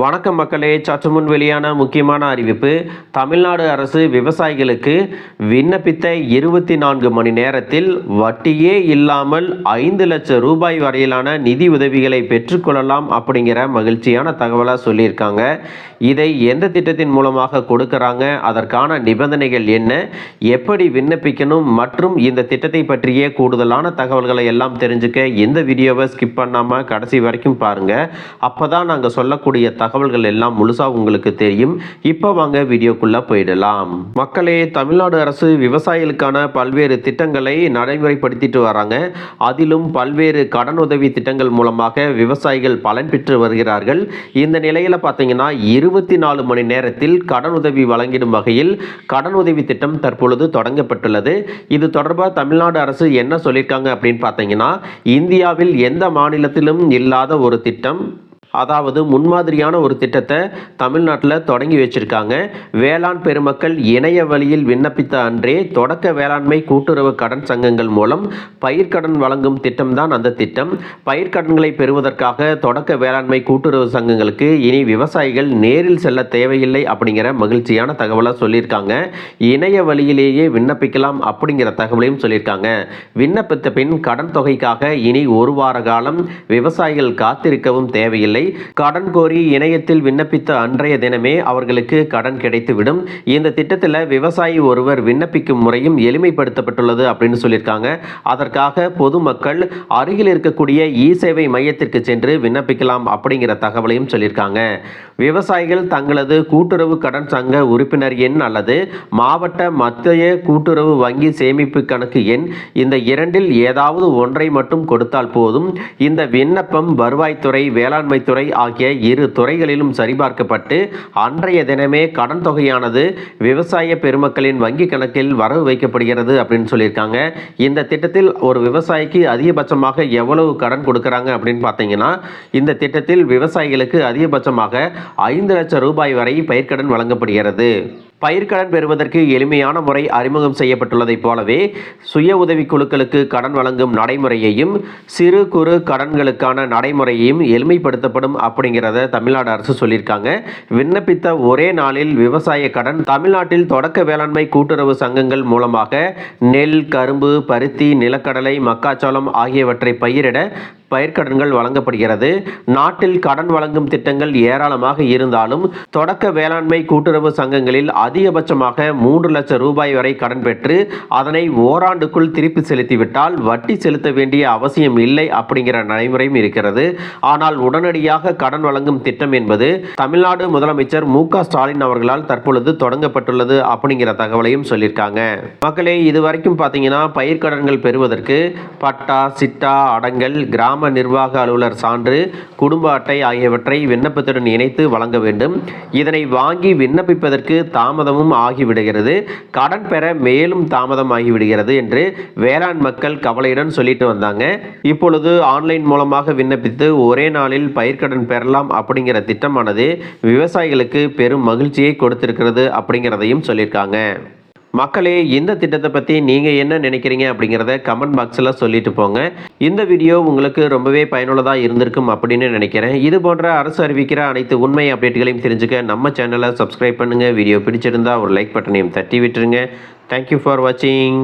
வணக்கம் மக்களே, சற்று முன் வெளியான முக்கியமான அறிவிப்பு. தமிழ்நாடு அரசு விவசாயிகளுக்கு விண்ணப்பித்த 24 மணி நேரத்தில் வட்டியே இல்லாமல் 5 லட்சம் ரூபாய் வரையிலான நிதி உதவிகளை பெற்றுக்கொள்ளலாம் அப்படிங்கிற மகிழ்ச்சியான தகவலாக சொல்லியிருக்காங்க. இதை எந்த திட்டத்தின் மூலமாக கொடுக்கறாங்க, அதற்கான நிபந்தனைகள் என்ன, எப்படி விண்ணப்பிக்கணும் மற்றும் இந்த திட்டத்தை பற்றிய கூடுதலான தகவல்களை எல்லாம் தெரிஞ்சுக்க இந்த வீடியோவை ஸ்கிப் பண்ணாமல் கடைசி வரைக்கும் பாருங்கள். அப்போ தான் நாங்கள் சொல்லக்கூடிய தகவல்கள் எல்லாம் முழுசா உங்களுக்கு தெரியும். இப்போ வாங்க வீடியோக்குள்ள போயிடலாம். மக்களே, தமிழ்நாடு அரசு விவசாயிகளுக்கான பல்வேறு திட்டங்களை நடைமுறைப்படுத்திட்டு வராங்க. அதிலும் பல்வேறு கடன் உதவி திட்டங்கள் மூலமாக விவசாயிகள் பலன் பெற்று வருகிறார்கள். இந்த நிலையில பார்த்தீங்கன்னா 24 மணி நேரத்தில் கடன் உதவி வழங்கிடும் வகையில் கடன் உதவி திட்டம் தற்பொழுது தொடங்கப்பட்டுள்ளது. இது தொடர்பாக தமிழ்நாடு அரசு என்ன சொல்லியிருக்காங்க அப்படின்னு பார்த்தீங்கன்னா, இந்தியாவில் எந்த மாநிலத்திலும் இல்லாத ஒரு திட்டம், அதாவது முன்மாதிரியான ஒரு திட்டத்தை தமிழ்நாட்டில் தொடங்கி வச்சிருக்காங்க. வேளாண் பெருமக்கள் இணைய வழியில் விண்ணப்பித்த அன்றே தொடக்க வேளாண்மை கூட்டுறவு கடன் சங்கங்கள் மூலம் பயிர்க்கடன் வழங்கும் திட்டம் தான் அந்த திட்டம். பயிர்க்கடன்களை பெறுவதற்காக தொடக்க வேளாண்மை கூட்டுறவு சங்கங்களுக்கு இனி விவசாயிகள் நேரில் செல்ல தேவையில்லை அப்படிங்கிற மகிழ்ச்சியான தகவலை சொல்லியிருக்காங்க. இணைய வழியிலேயே விண்ணப்பிக்கலாம் அப்படிங்கிற தகவலையும் சொல்லியிருக்காங்க. விண்ணப்பித்த பின் கடன் தொகைக்காக இனி ஒரு வார காலம் விவசாயிகள் காத்திருக்கவும் தேவையில்லை. கடன் கோரி இணையத்தில் விண்ணப்பித்த அன்றைய தினமே அவர்களுக்கு கடன் கிடைத்துவிடும். இந்த திட்டத்தில் விவசாயி ஒருவர் விண்ணப்பிக்கும் முறையும் எளிமைப்படுத்தப்பட்டுள்ளது அப்படின்னு சொல்லியிருக்காங்க. அதற்காக பொதுமக்கள் அருகில் இருக்கக்கூடிய இ-சேவை மையத்திற்கு சென்று விண்ணப்பிக்கலாம் அப்படிங்கிற தகவலையும் சொல்லியிருக்காங்க. விவசாயிகள் தங்களது கூட்டுறவு கடன் சங்க உறுப்பினர் எண் அல்லது மாவட்ட மத்திய கூட்டுறவு வங்கி சேமிப்பு கணக்கு எண், இந்த இரண்டில் ஏதாவது ஒன்றை மட்டும் கொடுத்தால் போதும். இந்த விண்ணப்பம் வருவாய்த்துறை, வேளாண்மை துறை ஆகிய இரு துறைகளிலும் சரிபார்க்கப்பட்டு அன்றைய தினமே கடன் தொகையானது விவசாய பெருமக்களின் வங்கி கணக்கில் வரவு வைக்கப்படுகிறது அப்படின்னு சொல்லியிருக்காங்க. இந்த திட்டத்தில் ஒரு விவசாயிக்கு அதிகபட்சமாக எவ்வளவு கடன் கொடுக்கறாங்க அப்படின்னு பார்த்தீங்கன்னா, இந்த திட்டத்தில் விவசாயிகளுக்கு அதிகபட்சமாக 5 லட்சம் ரூபாய் வரை பயிர்க்கடன் வழங்கப்படுகிறது. பயிர்க்கடன் பெறுவதற்கு எளிமையான முறை அறிமுகம் செய்யப்பட்டுள்ளதைப் போலவே சுய உதவி குழுக்களுக்கு கடன் வழங்கும் நடைமுறையையும் சிறு குறு கடன்களுக்கான நடைமுறையையும் எளிமைப்படுத்தப்படும் அப்படிங்கிறத தமிழ்நாடு அரசு சொல்லியிருக்காங்க. விண்ணப்பித்த ஒரே நாளில் விவசாய கடன் தமிழ்நாட்டில் தொடக்க வேளாண்மை கூட்டுறவு சங்கங்கள் மூலமாக நெல், கரும்பு, பருத்தி, நிலக்கடலை, மக்காச்சோளம் ஆகியவற்றை பயிரிட பயிர்க்கடன்கள் வழங்கப்படுகிறது. நாட்டில் கடன் வழங்கும் திட்டங்கள் ஏராளமாக இருந்தாலும் தொடக்க வேளாண்மை கூட்டுறவு சங்கங்களில் அதிகபட்சமாக 3 லட்சம் ரூபாய் வரை கடன் பெற்று அதனை ஓராண்டுக்குள் திருப்பி செலுத்திவிட்டால் வட்டி செலுத்த வேண்டிய அவசியம் இல்லை அப்படிங்கிற நடைமுறையும் இருக்கிறது. ஆனால் உடனடியாக கடன் வழங்கும் திட்டம் என்பது தமிழ்நாடு முதலமைச்சர் மு.க.ஸ்டாலின் அவர்களால் தற்பொழுது தொடங்கப்பட்டுள்ளது அப்படிங்கிற தகவலையும் சொல்லியிருக்காங்க. மக்களே, இதுவரைக்கும் பார்த்தீங்கன்னா பயிர்க்கடன்கள் பெறுவதற்கு பட்டா, சிட்டா, அடங்கல், கிராம நிர்வாக அலுவலர் சான்று, குடும்ப அட்டை ஆகியவற்றை விண்ணப்பத்துடன் இணைத்து வழங்க வேண்டும். இதனை வாங்கி விண்ணப்பிப்பதற்கு தாமதமும் ஆகிவிடுகிறது. கடன் பெற மேலும் தாமதம் ஆகிவிடுகிறது என்று வேளாண் மக்கள் கவலையுடன் சொல்லிட்டு வந்தாங்க. இப்பொழுது ஆன்லைன் மூலமாக விண்ணப்பித்து ஒரே நாளில் பயிர்க்கடன் பெறலாம் அப்படிங்கிற திட்டமானது விவசாயிகளுக்கு பெரும் மகிழ்ச்சியை கொடுத்திருக்கிறது அப்படிங்கிறதையும் சொல்லியிருக்காங்க. மக்களே, இந்த திட்டத்தை பற்றி நீங்கள் என்ன நினைக்கிறீங்க அப்படிங்கிறத கமெண்ட் பாக்ஸில் சொல்லிட்டு போங்க. இந்த வீடியோ உங்களுக்கு ரொம்பவே பயனுள்ளதாக இருந்திருக்கும் அப்படின்னு நினைக்கிறேன். இது போன்ற அரசு அறிவிக்கிற அனைத்து உண்மை அப்டேட்டுகளையும் தெரிஞ்சுக்க நம்ம சேனலை சப்ஸ்கிரைப் பண்ணுங்கள். வீடியோ பிடிச்சிருந்தா ஒரு லைக் பட்டனையும் தட்டி விட்டுருங்க. தேங்க்யூ ஃபார் வாட்சிங்.